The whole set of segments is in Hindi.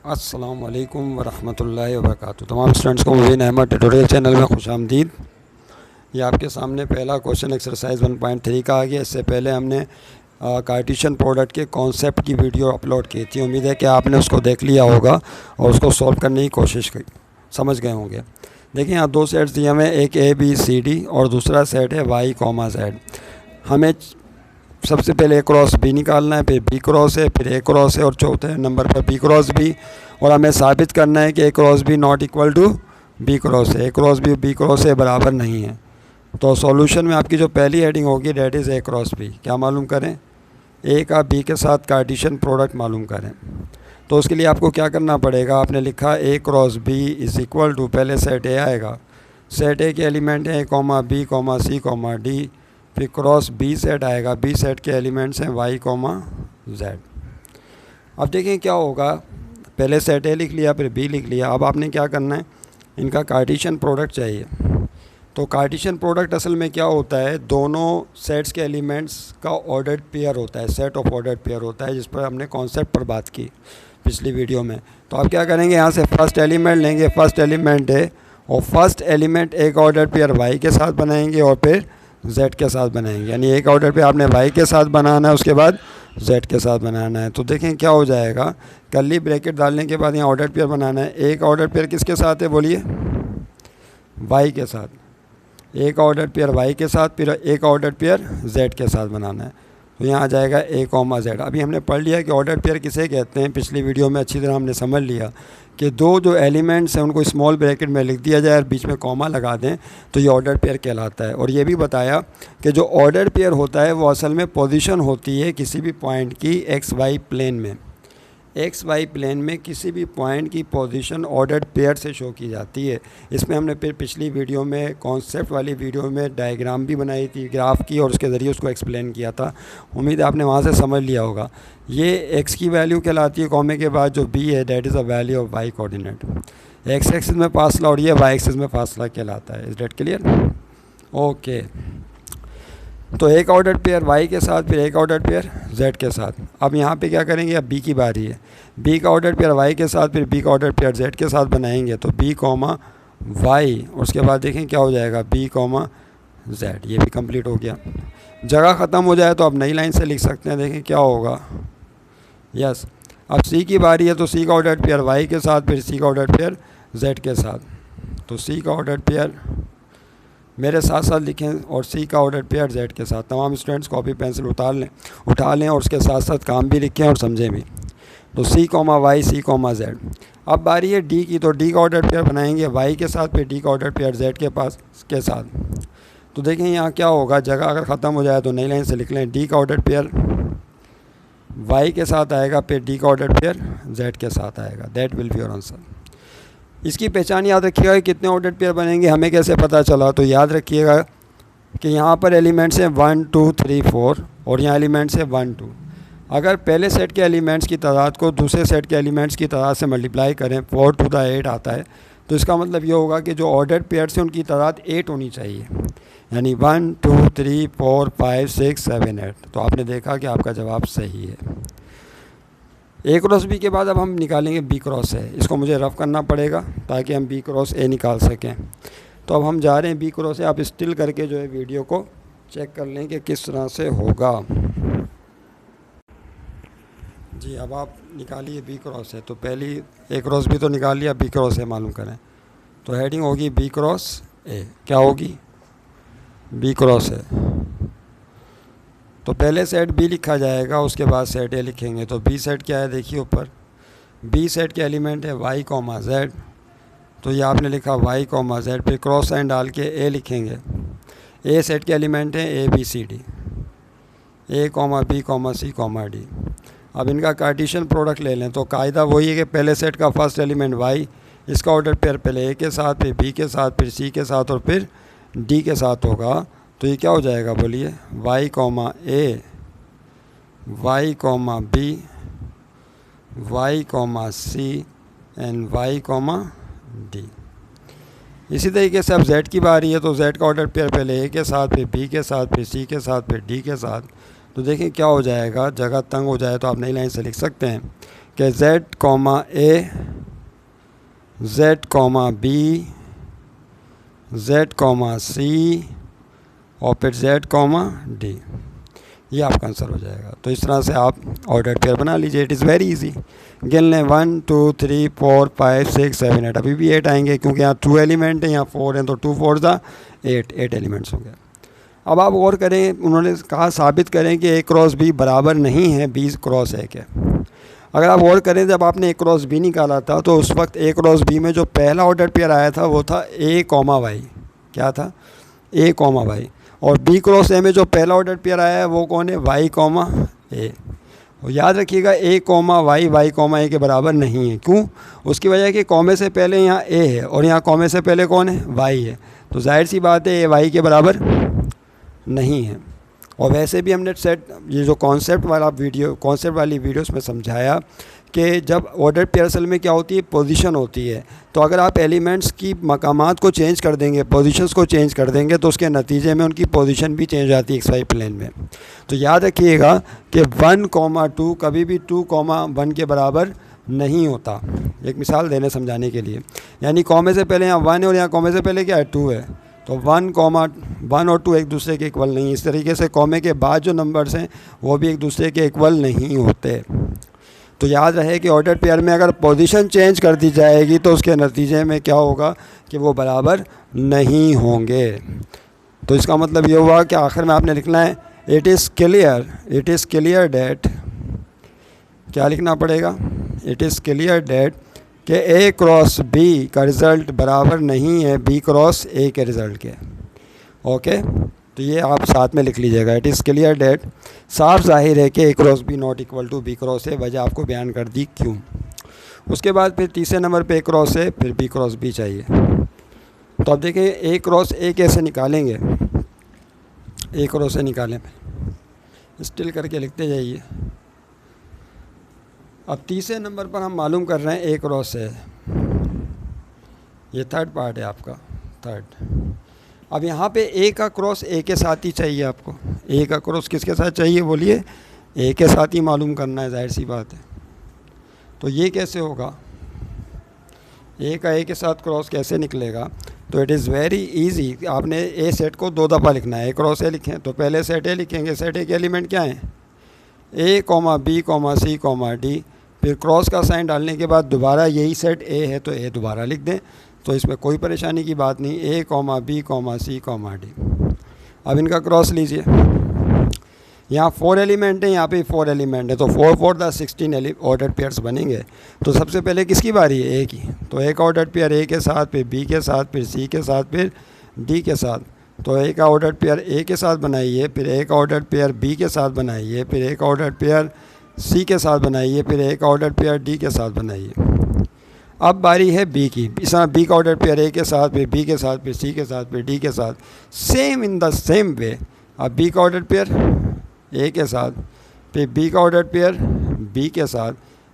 अस्सलामुअलैकुम वरहमतुल्लाहि वबरकातुहू। तमाम स्टूडेंट्स को मुबीन अहमद ट्यूटोरियल चैनल में खुशामदीद। ये आपके सामने पहला क्वेश्चन एक्सरसाइज 1.3 का आ गया। इससे पहले हमने कार्टेशियन प्रोडक्ट के कॉन्सेप्ट की वीडियो अपलोड की थी। उम्मीद है कि आपने उसको देख लिया होगा और उसको सॉल्व करने की कोशिश की, समझ गए होंगे। देखिए यहाँ दो सेट्स दिए हमें, एक ABCD और दूसरा सेट है Y, Z। हमें सबसे पहले A क्रॉस B निकालना है, फिर B क्रॉस है, फिर A क्रॉस है और चौथे नंबर पर B क्रॉस B। और हमें साबित करना है कि A cross B not equal to B cross है। A cross B cross A बराबर नहीं है। तो सॉल्यूशन में आपकी जो पहली हेडिंग होगी that is A cross B। क्या मालूम करें? A का B के साथ कार्टेशियन प्रोडक्ट मालूम करें। तो उसके लिए आपको क्या करना पड़ेगा? आपने लिखा A cross B is equal to, पहले सेट A आएगा। सेट A के एलिमेंट हैं A, B, C, D। फिर क्रॉस B सेट आएगा। B सेट के एलिमेंट्स हैं Y, Z। अब देखें क्या होगा। पहले सेट A लिख लिया, फिर B लिख लिया। अब आपने क्या करना है, इनका कार्टेशियन प्रोडक्ट चाहिए। तो कार्टेशियन प्रोडक्ट असल में क्या होता है, दोनों सेट्स के एलिमेंट्स का ऑर्डर्ड पेयर होता है, सेट ऑफ ऑर्डर्ड पेयर होता है, जिस पर हमने कॉन्सेप्ट पर बात की पिछली वीडियो में। तो आप क्या करेंगे, यहाँ से फर्स्ट एलिमेंट लेंगे, फर्स्ट एलिमेंट है और फर्स्ट एलिमेंट एक ऑर्डर पेयर Y के साथ बनाएंगे और फिर Z के साथ बनाएंगे। यानी एक ऑर्डर पे आपने Y के साथ बनाना है, उसके बाद Z के साथ बनाना है। तो देखें क्या हो जाएगा, कर्ली ब्रैकेट डालने के बाद यहाँ ऑर्डर पेयर बनाना है। एक ऑर्डर पेयर किसके साथ है बोलिए? Y के साथ। एक ऑर्डर पेयर Y के साथ, फिर एक ऑर्डर पेयर Z के साथ बनाना है। तो यहाँ आ जाएगा A, Z। अभी हमने पढ़ लिया कि ऑर्डर पेयर किसे कहते हैं। पिछली वीडियो में अच्छी तरह हमने समझ लिया कि दो जो एलिमेंट्स हैं उनको स्मॉल ब्रैकेट में लिख दिया जाए और बीच में कॉमा लगा दें तो ये ऑर्डर पेयर कहलाता है। और ये भी बताया कि जो ऑर्डर पेयर होता है वो असल में पोजीशन होती है किसी भी पॉइंट की XY प्लेन में। XY प्लेन में किसी भी पॉइंट की पोजीशन ऑर्डर्ड पेयर से शो की जाती है। इसमें हमने फिर पिछली वीडियो में, कॉन्सेप्ट वाली वीडियो में डायग्राम भी बनाई थी, ग्राफ की, और उसके ज़रिए उसको एक्सप्लेन किया था। उम्मीद है आपने वहाँ से समझ लिया होगा। ये x की वैल्यू कहलाती है कॉमे के बाद जो B है, that is a value of Y coordinate. x axis में फासला और ये Y एक्सिस में फासला कहलाता है। Is that clear? ओके। तो एक ऑर्डर पेयर Y के साथ, फिर एक ऑर्डर पेयर Z के साथ। अब यहाँ पे क्या करेंगे, अब B की बारी है। B का ऑर्डर पेयर Y के साथ, फिर B का ऑर्डर पेयर Z के साथ बनाएंगे। तो B, Y, और उसके बाद देखें क्या हो जाएगा, B, Z। ये भी कंप्लीट हो गया। जगह ख़त्म हो जाए तो आप नई लाइन से लिख सकते हैं। देखें क्या होगा, यस। अब C की बारी है तो C का ऑर्डर पेयर Y के साथ, फिर C का ऑर्डर पेयर Z के साथ। तो C का ऑर्डर पेयर मेरे साथ साथ लिखें और C का ऑर्डर पेयर Z के साथ। तमाम स्टूडेंट्स कॉपी पेंसिल उठा लें और उसके साथ साथ काम भी लिखें और समझें भी। तो C, Y, C, Z। अब बारी है D की। तो D का ऑर्डर पेयर बनाएंगे Y के साथ, फिर D का ऑर्डर पेयर Z के साथ। तो देखें यहाँ क्या होगा, जगह अगर ख़त्म हो जाए तो नई लाइन से लिख लें। D का ऑर्डर पेयर Y के साथ आएगा, फिर D का ऑर्डर पेयर Z के साथ आएगा। That will be your answer. इसकी पहचान याद रखिएगा कि कितने ऑर्डर पेयर बनेंगे, हमें कैसे पता चला। तो याद रखिएगा कि यहाँ पर एलिमेंट्स हैं 1, 2, 3, 4 और यहाँ एलिमेंट्स हैं 1, 2। अगर पहले सेट के एलिमेंट्स की तादाद को दूसरे सेट के एलिमेंट्स की तादाद से मल्टीप्लाई करें, 4 to the 8 आता है। तो इसका मतलब ये होगा कि जो ऑर्डर पेयर्स हैं उनकी तादाद 8 होनी चाहिए। यानी 1, 2, 3, 4, 5, 6, 7, 8। तो आपने देखा कि आपका जवाब सही है। A क्रॉस B के बाद अब हम निकालेंगे B क्रॉस A। इसको मुझे रफ़ करना पड़ेगा ताकि हम B क्रॉस A निकाल सकें। तो अब हम जा रहे हैं B क्रॉस A। आप स्टिल करके जो है वीडियो को चेक कर लें कि किस तरह से होगा। जी, अब आप निकालिए B क्रॉस A। तो पहली A क्रॉस B तो निकाल लिया, B क्रॉस A मालूम करें। तो हेडिंग होगी B क्रॉस A। क्या होगी? B cross A। तो पहले सेट B लिखा जाएगा, उसके बाद सेट A लिखेंगे। तो B सेट क्या है देखिए ऊपर। B सेट के एलिमेंट है Y, Z। तो ये आपने लिखा Y, Z, फिर क्रॉस साइन डाल के A लिखेंगे। A सेट के एलिमेंट हैं ABCD, A, B, C, D। अब इनका कार्टेशियन प्रोडक्ट ले लें। तो कायदा वही है कि पहले सेट का फर्स्ट एलिमेंट Y, इसका ऑर्डर पेयर पहले A के साथ, फिर B के साथ, फिर C के साथ और फिर D के साथ होगा। तो ये क्या हो जाएगा बोलिए, Y, A, Y, B, Y, C and Y, D। इसी तरीके से अब Z की बारी है। तो Z का ऑर्डर पेयर पहले A के साथ, फिर B के साथ, फिर C के साथ, फिर D के साथ। तो देखें क्या हो जाएगा, जगह तंग हो जाए तो आप नई लाइन से लिख सकते हैं कि z comma A, z comma B, z comma C और फिर z कॉमा डी, ये आपका आंसर हो जाएगा। तो इस तरह से आप ऑर्डर पेयर बना लीजिए। It is very easy. गिन लें 1 2 3 4 5 6 7 8, अभी भी 8 आएंगे क्योंकि यहाँ 2 एलिमेंट हैं, यहाँ 4 हैं, तो 2 4 ज़ा 8 एलिमेंट्स हो गए। अब आप गौर करें, उन्होंने कहा साबित करें कि ए क्रॉस बी बराबर नहीं है बी क्रॉस ए के। अगर आप गौर करें, जब आपने ए क्रॉस बी निकाला था तो उस वक्त ए क्रॉस बी में जो पहला ऑर्डर पेयर आया था वो था ए कॉमा वाई। क्या था? A comma Y. और बी क्रॉस ए में जो पहला ऑर्डर पेयर आया है वो कौन है? वाई कॉमा ए। और याद रखिएगा ए कॉमा वाई वाई कॉमा ए के बराबर नहीं है। क्यों? उसकी वजह है कि कॉमे से पहले यहाँ ए है और यहाँ कॉमे से पहले कौन है? वाई है। तो जाहिर सी बात है ए वाई के बराबर नहीं है। और वैसे भी हमने सेट ये जो कॉन्सेप्ट वाली वीडियोस में समझाया कि जब ऑर्डर पेयर असल में क्या होती है? पोजीशन होती है। तो अगर आप एलिमेंट्स की मकामात को चेंज कर देंगे, पोजीशंस को चेंज कर देंगे, तो उसके नतीजे में उनकी पोजीशन भी चेंज आती है एक्स वाई प्लेन में। तो याद रखिएगा कि 1 कॉमा 2 कभी भी 2 कॉमा 1 के बराबर नहीं होता। एक मिसाल देने समझाने के लिए, यानी कॉमे से पहले यहाँ 1 है और यहाँ कॉमे से पहले क्या है? 2 है। तो 1 कॉमा 1 और 2 एक दूसरे के इक्वल नहीं। इस तरीके से कॉमे के बाद जो नंबर्स हैं वो भी एक दूसरे के इक्वल नहीं होते। तो याद रहे कि ऑर्डर पेयर में अगर पोजीशन चेंज कर दी जाएगी तो उसके नतीजे में क्या होगा कि वो बराबर नहीं होंगे। तो इसका मतलब ये हुआ कि आखिर में आपने लिखना है इट इज़ क्लियर डेट, क्या लिखना पड़ेगा? इट इज़ क्लियर डेट कि ए क्रॉस बी का रिज़ल्ट बराबर नहीं है बी क्रॉस ए के रिज़ल्ट के। ओके, तो ये आप साथ में लिख लीजिएगा। इट इज़ क्लियर डेट, साफ जाहिर है कि A cross B not equal to B cross A. वजह आपको बयान कर दी क्यों। उसके बाद फिर तीसरे नंबर पे ए क्रॉस ए, फिर बी क्रॉस बी चाहिए। तो अब देखें ए क्रॉस ए कैसे निकालेंगे। ए क्रॉस ए निकालें, स्टिल करके लिखते जाइए। अब तीसरे नंबर पर हम मालूम कर रहे हैं ए क्रॉस ए, ये थर्ड पार्ट है आपका, थर्ड। अब यहाँ पे ए का क्रॉस ए के साथ ही चाहिए आपको। ए का क्रॉस किसके साथ चाहिए बोलिए? ए के साथ ही मालूम करना है, जाहिर सी बात है। तो ये कैसे होगा? ए का ए के साथ क्रॉस कैसे निकलेगा? तो इट इज़ वेरी इजी। आपने ए सेट को 2 दफ़ा लिखना है। ए क्रॉस ए लिखें तो पहले सेट ए लिखेंगे। सेट ए के एलिमेंट क्या हैं? ए comma B comma C comma D. फिर क्रॉस का साइन डालने के बाद दोबारा यही सेट ए है तो ए दोबारा लिख दें, तो इसमें कोई परेशानी की बात नहीं। ए comma B comma C comma D. अब इनका क्रॉस लीजिए। यहाँ 4 एलिमेंट हैं, यहाँ पे 4 एलिमेंट है, तो 4 4 द 16 ऑर्डर पेयर्स बनेंगे। तो सबसे पहले किसकी बारी है? ए की। तो एक ऑर्डर पेयर ए के साथ, फिर बी के साथ, फिर सी के साथ, फिर डी के साथ। तो एक ऑर्डर पेयर ए के साथ बनाइए, फिर एक ऑर्डर पेयर बी के साथ बनाइए, फिर एक ऑर्डर पेयर सी के साथ बनाइए, फिर एक ऑर्डर पेयर डी के साथ बनाइए। अब बारी है बी की। इस तरह बी का ऑर्डर पेयर ए के साथ, फिर बी के साथ, फिर सी के साथ, फिर डी के साथ, same in the same way. अब बी का ऑर्डर पेयर ए के साथ, फिर बी का ऑर्डर पेयर बी के साथ,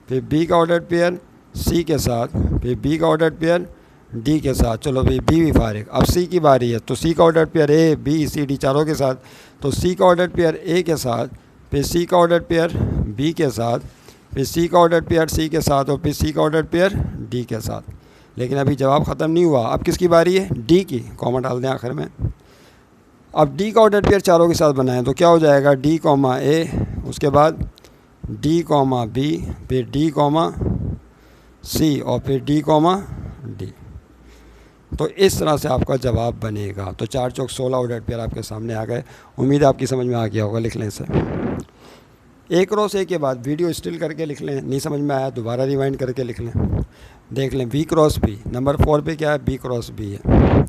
फिर बी का ऑर्डर पेयर सी के साथ, फिर बी का ऑर्डर पेयर डी के साथ। चलो भाई बी भी फारिग। अब सी की बारी है, तो सी का order pair A B C D चारों के साथ। तो सी का ऑर्डर पेयर ए के साथ, फिर सी का ऑर्डर पेयर बी के साथ, फिर सी का ऑर्डर पेयर सी के साथ और फिर सी का ऑर्डर पेयर डी के साथ। लेकिन अभी जवाब ख़त्म नहीं हुआ। अब किसकी बारी है? डी की। कॉमा डाल दें आखिर में। अब डी का ऑर्डर पेयर चारों के साथ बनाएं तो क्या हो जाएगा? डी कॉमा ए, उसके बाद डी कॉमा बी, फिर डी कॉमा सी और फिर डी कॉमा डी। तो इस तरह से आपका जवाब बनेगा। तो 4 चौक 16 ऑर्डर पेयर आपके सामने आ गए। उम्मीद है आपकी समझ में आ गया होगा। लिख लें इसे। ए क्रॉस ए के बाद वीडियो स्टिल करके लिख लें। नहीं समझ में आया दोबारा रिवाइंड करके लिख लें। देख लें बी क्रॉस बी। नंबर 4 पे क्या है? बी क्रॉस बी है।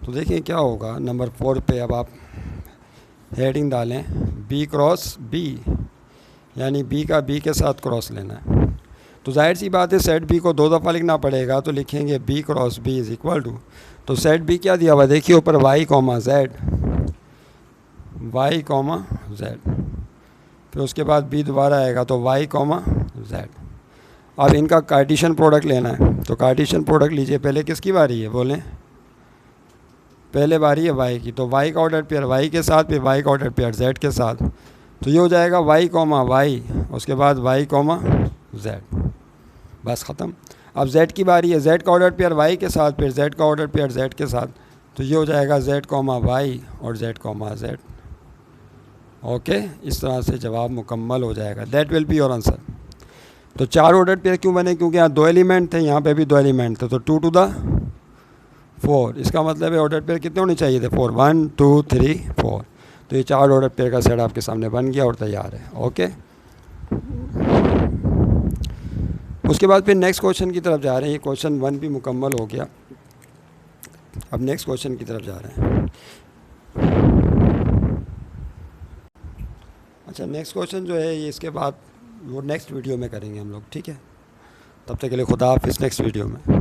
तो देखिए क्या होगा नंबर 4 पे। अब आप हेडिंग डालें बी क्रॉस बी, यानी बी का बी के साथ क्रॉस लेना है। तो जाहिर सी बात है सेट बी को 2 दफ़ा लिखना पड़ेगा। तो लिखेंगे B cross B is equal to, तो सेट बी क्या दिया हुआ देखिए ऊपर, Y comma Z, Y comma Z. फिर उसके बाद बी दोबारा आएगा तो वाई कॉमा जेड। अब इनका कार्टेशियन प्रोडक्ट लेना है। तो कार्टेशियन प्रोडक्ट लीजिए। पहले किसकी बारी है बोलें? पहले बारी है वाई की। तो वाई का ऑर्डर पेयर वाई के साथ, फिर वाई का ऑर्डर पेयर जेड के साथ। तो ये हो जाएगा वाई कॉमा वाई, उसके बाद वाई कॉमा Z, बस ख़त्म। अब Z की बारी है, Z का ऑर्डर पेयर Y के साथ, फिर Z का ऑर्डर पेयर Z के साथ, तो ये हो जाएगा Z, Y और Z, Z। ओके, इस तरह से जवाब मुकम्मल हो जाएगा। That will be your answer. तो 4 ऑर्डर पेयर क्यों बने? क्योंकि यहाँ 2 एलिमेंट थे, यहाँ पे भी 2 एलिमेंट थे, तो 2 टू द 4, इसका मतलब है ऑर्डर पेयर कितने होने चाहिए थे? 4, 1 2 3 4। तो ये 4 ऑर्डर पेयर का सेट आपके सामने बन गया और तैयार है। ओके, उसके बाद फिर नेक्स्ट क्वेश्चन की तरफ जा रहे हैं। ये क्वेश्चन 1 भी मुकम्मल हो गया, अब नेक्स्ट क्वेश्चन की तरफ जा रहे हैं। अच्छा, नेक्स्ट क्वेश्चन जो है ये इसके बाद वो नेक्स्ट वीडियो में करेंगे हम लोग, ठीक है? तब तक के लिए खुदा हाफिज़, नेक्स्ट वीडियो में।